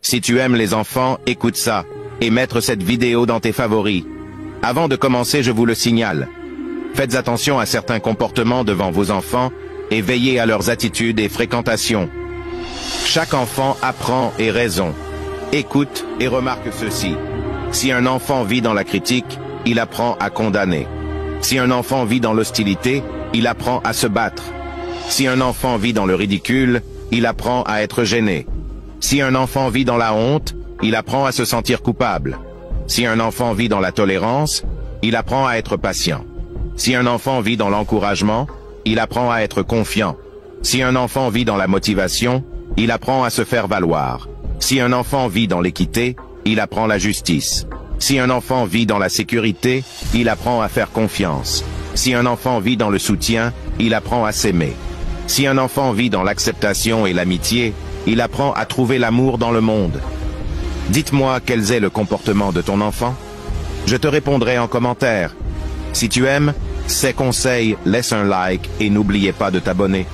Si tu aimes les enfants, écoute ça, et mettre cette vidéo dans tes favoris. Avant de commencer, je vous le signale. Faites attention à certains comportements devant vos enfants et veillez à leurs attitudes et fréquentations. Chaque enfant apprend et raison. Écoute et remarque ceci. Si un enfant vit dans la critique, il apprend à condamner. Si un enfant vit dans l'hostilité, il apprend à se battre. Si un enfant vit dans le ridicule, il apprend à être gêné. Si un enfant vit dans la honte, il apprend à se sentir coupable. Si un enfant vit dans la tolérance, il apprend à être patient. Si un enfant vit dans l'encouragement, il apprend à être confiant. Si un enfant vit dans la motivation, il apprend à se faire valoir. Si un enfant vit dans l'équité, il apprend la justice. Si un enfant vit dans la sécurité, il apprend à faire confiance. Si un enfant vit dans le soutien, il apprend à s'aimer. Si un enfant vit dans l'acceptation et l'amitié, il apprend à trouver l'amour dans le monde. Dites-moi quel est le comportement de ton enfant. Je te répondrai en commentaire. Si tu aimes ces conseils, laisse un like et n'oubliez pas de t'abonner.